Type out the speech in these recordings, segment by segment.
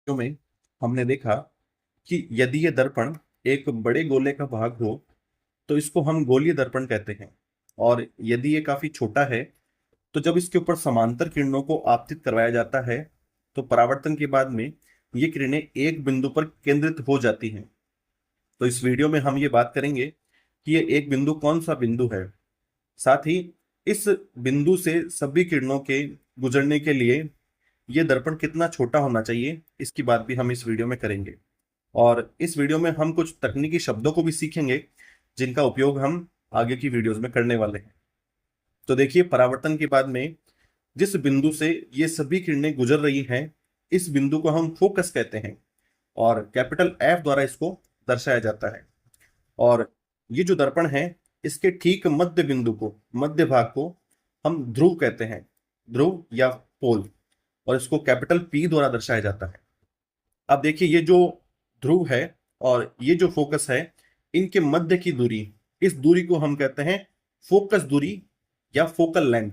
में हमने देखा कि यदि ये दर्पण एक बड़े गोले का भाग हो तो इसको हम गोलीय दर्पण कहते हैं। और यदि ये काफी छोटा है तो जब इसके ऊपर समांतर किरणों को आपतित करवाया जाता है तो परावर्तन के बाद में ये किरणें एक बिंदु पर केंद्रित हो जाती हैं। तो इस वीडियो में हम ये बात करेंगे कि ये एक बिंदु कौन सा बिंदु है, साथ ही इस बिंदु से सभी किरणों के गुजरने के लिए ये दर्पण कितना छोटा होना चाहिए, इसकी बात भी हम इस वीडियो में करेंगे। और इस वीडियो में हम कुछ तकनीकी शब्दों को भी सीखेंगे जिनका उपयोग हम आगे की वीडियोस में करने वाले हैं। तो देखिए, परावर्तन के बाद में जिस बिंदु से ये सभी किरणें गुजर रही हैं, इस बिंदु को हम फोकस कहते हैं और कैपिटल एफ द्वारा इसको दर्शाया जाता है। और ये जो दर्पण है, इसके ठीक मध्य बिंदु को, मध्य भाग को हम ध्रुव कहते हैं, ध्रुव या पोल, और इसको कैपिटल पी द्वारा दर्शाया जाता है। अब देखिए, ये जो ध्रुव है और ये जो फोकस है, इनके मध्य की दूरी, इस दूरी को हम कहते हैं फोकस दूरी या फोकल लेंथ,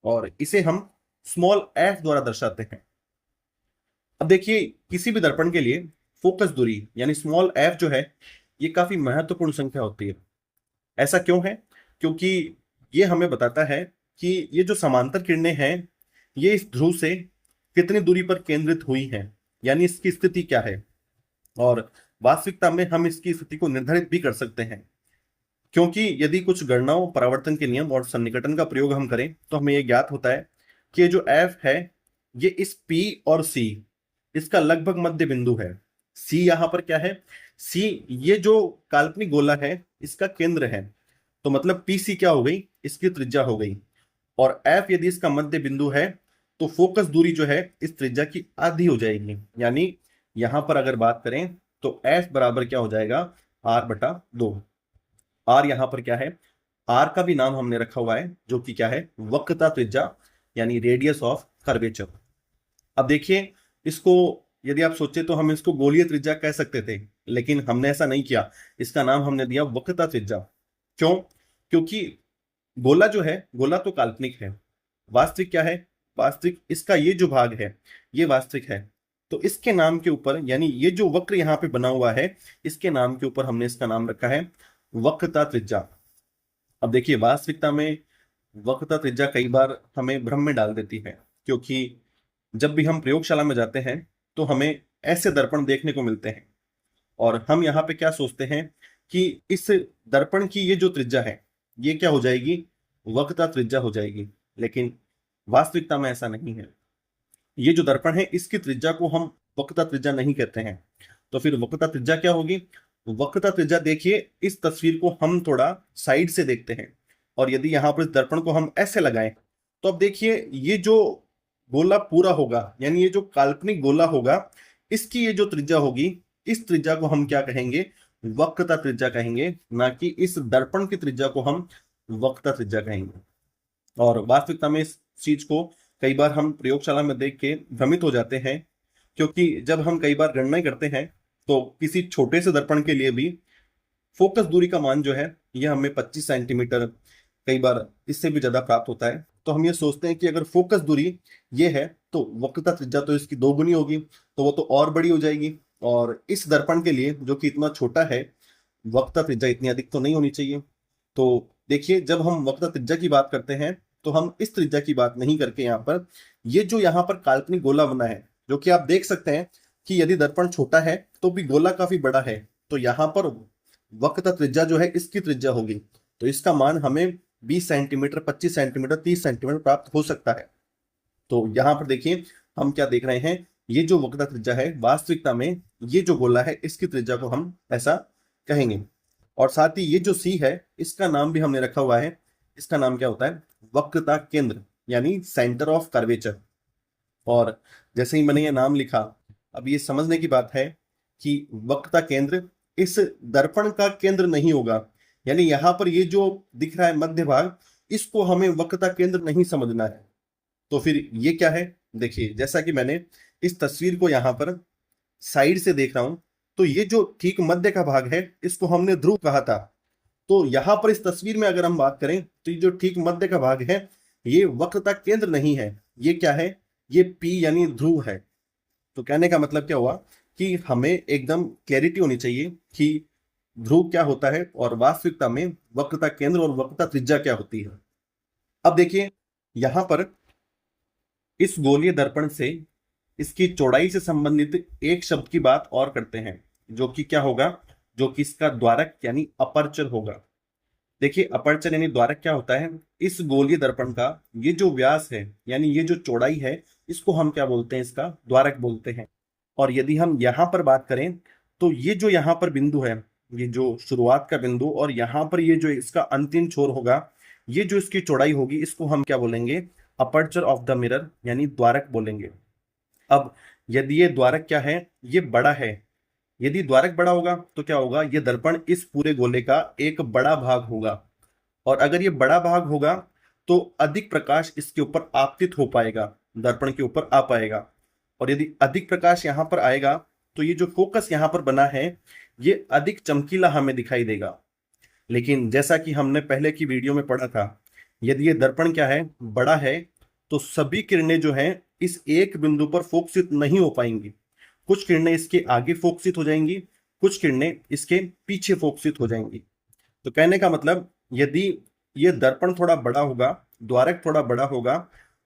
और इसे हम स्मॉल एफ द्वारा दर्शाते हैं। अब देखिए, किसी भी दर्पण के लिए फोकस दूरी यानी स्मॉल एफ जो है, ये काफी महत्वपूर्ण संख्या होती है। ऐसा क्यों है? क्योंकि ये हमें बताता है कि ये जो समांतर किरणें हैं, ये इस ध्रुव से कितनी दूरी पर केंद्रित हुई हैं, यानी इसकी स्थिति क्या है। और वास्तविकता में हम इसकी स्थिति को निर्धारित भी कर सकते हैं, क्योंकि यदि कुछ गणनाओं, परावर्तन के नियम और सन्निकटन का प्रयोग हम करें तो हमें यह ज्ञात होता है कि ये जो एफ है, ये इस पी और सी, इसका लगभग मध्य बिंदु है। सी यहाँ पर क्या है? सी ये जो काल्पनिक गोला है, इसका केंद्र है। तो मतलब पी सी क्या हो गई? इसकी त्रिज्या हो गई। और एफ यदि इसका मध्य बिंदु है तो फोकस दूरी जो है इस त्रिज्या की आधी हो जाएगी। यानी यहां पर अगर बात करें तो एफ बराबर क्या हो जाएगा? आर बटा 2। आर यहां पर क्या है? आर का भी नाम हमने रखा हुआ है, जो कि क्या है? वक्रता त्रिज्या, यानी रेडियस ऑफ कर्वेचर। अब देखिए, इसको यदि आप सोचे तो हम इसको गोलीय त्रिज्या कह सकते थे, लेकिन हमने ऐसा नहीं किया। इसका नाम हमने दिया वक्रता त्रिज्या। क्यों? क्योंकि गोला जो है, गोला तो काल्पनिक है, वास्तविक क्या है? वास्तविक इसका ये जो भाग है, ये वास्तविक है। तो इसके नाम के ऊपर, यानी ये जो वक्र यहाँ पे बना हुआ है, इसके नाम के ऊपर हमने इसका नाम रखा है वक्रता त्रिज्या। अब देखिए, वास्तविकता में वक्रता त्रिज्या कई बार हमें भ्रम में डाल देती है, क्योंकि जब भी हम प्रयोगशाला में जाते हैं तो हमें ऐसे दर्पण देखने को मिलते हैं, और हम यहाँ पे क्या सोचते हैं कि इस दर्पण की ये जो त्रिज्या है, ये क्या हो जाएगी? वक्रता त्रिज्या हो जाएगी। लेकिन वास्तविकता में ऐसा नहीं है। ये जो दर्पण है, इसकी त्रिज्या को हम वक्रता त्रिज्या नहीं कहते हैं। तो फिर वक्रता त्रिज्या क्या होगी? वक्रता त्रिज्या, देखिए इस तस्वीर को हम थोड़ा साइड से देखते हैं, और यदि यहाँ पर इस दर्पण को हम ऐसे लगाएं तो अब देखिए, ये जो गोला पूरा होगा, यानी ये जो काल्पनिक गोला होगा, इसकी ये जो त्रिज्या होगी, इस त्रिज्या को हम क्या कहेंगे? वक्रता त्रिज्या कहेंगे, ना कि इस दर्पण की त्रिज्या को हम वक्रता त्रिज्या कहेंगे। और वास्तविकता में इस चीज को कई बार हम प्रयोगशाला में देख के भ्रमित हो जाते हैं, क्योंकि जब हम कई बार गणनाएं करते हैं तो किसी छोटे से दर्पण के लिए भी फोकस दूरी का मान जो है, यह हमें 25 सेंटीमीटर, कई बार इससे भी ज्यादा प्राप्त होता है। तो हम ये सोचते हैं कि अगर फोकस दूरी ये है तो वक्रता त्रिज्या तो इसकी दोगुनी होगी, तो वो तो और बड़ी हो जाएगी। और इस दर्पण के लिए, जो कि इतना छोटा है, वक्रता त्रिज्या इतनी अधिक तो नहीं होनी चाहिए। तो देखिए, जब हम वक्रता त्रिज्या की बात करते हैं तो हम इस त्रिज्या की बात नहीं करके यहाँ पर ये जो यहाँ पर काल्पनिक गोला बना है, जो कि आप देख सकते हैं कि यदि दर्पण छोटा है तो भी गोला काफी बड़ा है, तो यहाँ पर वक्रता त्रिज्या जो है, इसकी त्रिज्या होगी। तो इसका मान हमें 20 सेंटीमीटर, 25 सेंटीमीटर, 30 सेंटीमीटर प्राप्त हो सकता है। तो यहाँ पर देखिए, हम क्या देख रहे हैं? ये जो वक्रता त्रिज्या है, वास्तविकता में ये जो गोला है, इसकी त्रिज्या को हम ऐसा कहेंगे। और साथ ही ये जो सी है, इसका नाम भी हमने रखा हुआ है। इसका नाम क्या होता है? वक्रता केंद्र, यानी सेंटर ऑफ कर्वेचर। और जैसे ही मैंने ये नाम लिखा, अब ये समझने की बात है कि वक्रता केंद्र इस दर्पण का केंद्र नहीं होगा। यानी यहाँ पर ये जो दिख रहा है मध्य भाग, इसको हमें वक्रता केंद्र नहीं समझना है। तो फिर ये क्या है? देखिए, जैसा कि मैंने इस तस्वीर को यहाँ पर साइड से देख रहा हूं, तो ये जो ठीक मध्य का भाग है, इसको हमने ध्रुव कहा था। तो यहां पर इस तस्वीर में अगर हम बात करें तो ये जो ठीक मध्य का भाग है, ये वक्रता केंद्र नहीं है। ये क्या है? ये पी यानी ध्रुव है। तो कहने का मतलब क्या हुआ कि हमें एकदम क्लैरिटी होनी चाहिए कि ध्रुव क्या होता है और वास्तविकता में वक्रता केंद्र और वक्रता त्रिज्या क्या होती है। अब देखिए यहां पर इस गोलीय दर्पण से इसकी चौड़ाई से संबंधित एक शब्द की बात और करते हैं, जो कि क्या होगा, जो कि इसका द्वारक यानी अपर्चर होगा। देखिए अपर्चर यानी द्वारक क्या होता है, इस गोलीय दर्पण का ये जो व्यास है यानी ये जो चौड़ाई है, इसको हम क्या बोलते हैं, इसका द्वारक बोलते हैं। और यदि हम यहां पर बात करें तो ये जो यहाँ पर बिंदु है, ये जो शुरुआत का बिंदु और यहाँ पर ये जो इसका अंतिम छोर होगा, ये जो इसकी चौड़ाई होगी, इसको हम क्या बोलेंगे, अपर्चर ऑफ द मिरर यानी द्वारक बोलेंगे। अब यदि ये द्वारक क्या है, ये बड़ा है, यदि द्वारक बड़ा होगा तो क्या होगा, ये दर्पण इस पूरे गोले का एक बड़ा भाग होगा। और अगर ये बड़ा भाग होगा तो अधिक प्रकाश इसके ऊपर आपतित हो पाएगा, दर्पण के ऊपर आ पाएगा। और यदि अधिक प्रकाश यहां पर आएगा तो ये जो फोकस यहां पर बना है ये अधिक चमकीला हमें दिखाई देगा। लेकिन जैसा कि हमने पहले की वीडियो में पढ़ा था, यदि ये दर्पण क्या है, बड़ा है, तो सभी किरणें जो हैं इस एक बिंदु पर फोकसित नहीं हो पाएंगी। कुछ किरणें इसके आगे फोकसित हो जाएंगी, कुछ किरणें इसके पीछे फोकसित हो जाएंगी। तो कहने का मतलब यदि ये दर्पण थोड़ा बड़ा होगा, द्वारक थोड़ा बड़ा होगा,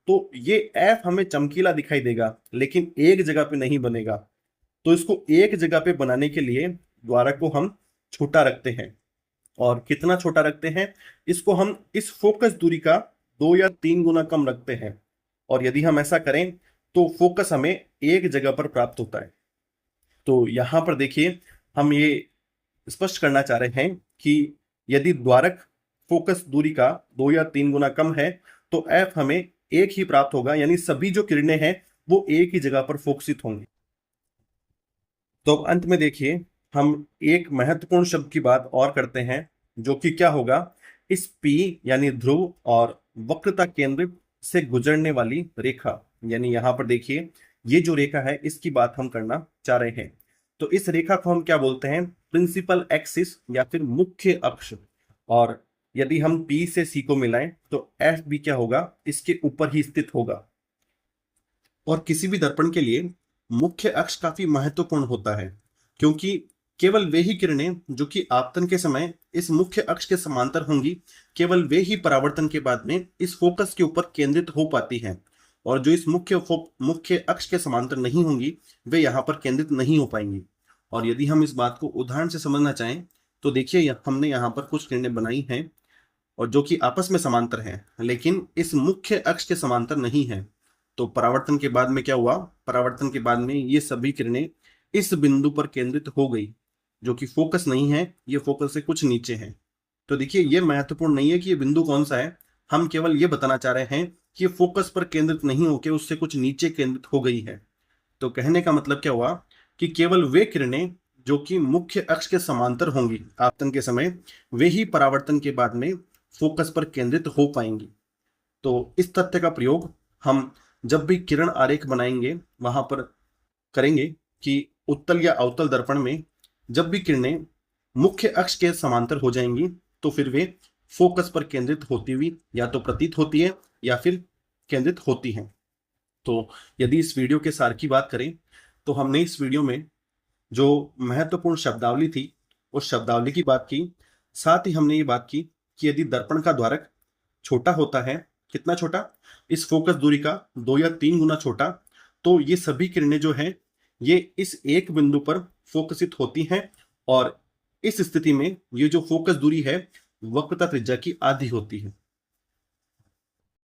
तो ये एफ हमें चमकीला दिखाई देगा लेकिन एक जगह पे नहीं बनेगा। तो इसको एक जगह पे बनाने के लिए द्वारक को हम छोटा रखते हैं। और कितना छोटा रखते हैं, इसको हम इस फोकस दूरी का 2 या 3 गुना कम रखते हैं। और यदि हम ऐसा करें तो फोकस हमें एक जगह पर प्राप्त होता है। तो यहां पर देखिए हम ये स्पष्ट करना चाह रहे हैं कि यदि द्वारक फोकस दूरी का 2 या 3 गुना कम है तो एफ हमें एक ही प्राप्त होगा, यानी सभी जो किरणें हैं वो एक ही जगह पर फोकसित होंगी। तो अंत में देखिए हम एक महत्वपूर्ण शब्द की बात और करते हैं, जो कि क्या होगा, इस पी यानी ध्रुव और वक्रता केंद्र से गुजरने वाली रेखा। यानी यहां पर देखिए ये जो रेखा है इसकी बात हम करना चाह रहे हैं। तो इस रेखा को हम क्या बोलते हैं, प्रिंसिपल एक्सिस या फिर मुख्य अक्ष। और यदि हम पी से सी को मिलाएं तो एफ भी क्या होगा, इसके ऊपर ही स्थित होगा। और किसी भी दर्पण के लिए मुख्य अक्ष काफी महत्वपूर्ण होता है, क्योंकि केवल वे ही किरणें जो कि आपतन के समय इस मुख्य अक्ष के समांतर होंगी, केवल वे ही परावर्तन के बाद में इस फोकस के ऊपर केंद्रित हो पाती हैं। और जो इस मुख्य अक्ष के समांतर नहीं होंगी वे यहाँ पर केंद्रित नहीं हो पाएंगी। और यदि हम इस बात को उदाहरण से समझना चाहें तो देखिए हमने यहाँ पर कुछ किरणें बनाई हैं और जो कि आपस में समांतर हैं लेकिन इस मुख्य अक्ष के समांतर नहीं है। तो परावर्तन के बाद में क्या हुआ, परावर्तन के बाद में ये सभी किरणें इस बिंदु पर केंद्रित हो गई, जो कि फोकस नहीं है, ये फोकस से कुछ नीचे है। तो देखिए ये महत्वपूर्ण नहीं है कि ये बिंदु कौन सा है, हम केवल ये बताना चाह रहे हैं कि ये फोकस पर केंद्रित नहीं होकर उससे कुछ नीचे केंद्रित हो गई है। तो कहने का मतलब क्या हुआ कि केवल वे किरणें जो कि मुख्य अक्ष के समांतर होंगी आपतन के समय, वे ही परावर्तन के बाद में फोकस पर केंद्रित हो पाएंगी। तो इस तथ्य का प्रयोग हम जब भी किरण आरेख बनाएंगे वहां पर करेंगे कि उत्तल या अवतल दर्पण में जब भी किरणें मुख्य अक्ष के समांतर हो जाएंगी तो फिर वे फोकस पर केंद्रित होती हुई या तो प्रतीत होती है या फिर केंद्रित होती हैं। तो यदि इस वीडियो के सार की बात करें तो हमने इस वीडियो में जो महत्वपूर्ण शब्दावली थी उस शब्दावली की बात की, साथ ही हमने ये बात की कि यदि दर्पण का द्वारक छोटा होता है, कितना छोटा, इस फोकस दूरी का 2 या 3 गुना छोटा, तो ये सभी किरणें जो हैं ये इस एक बिंदु पर फोकसित होती हैं। और इस स्थिति में ये जो फोकस दूरी है वक्रता त्रिज्या की आधी होती है।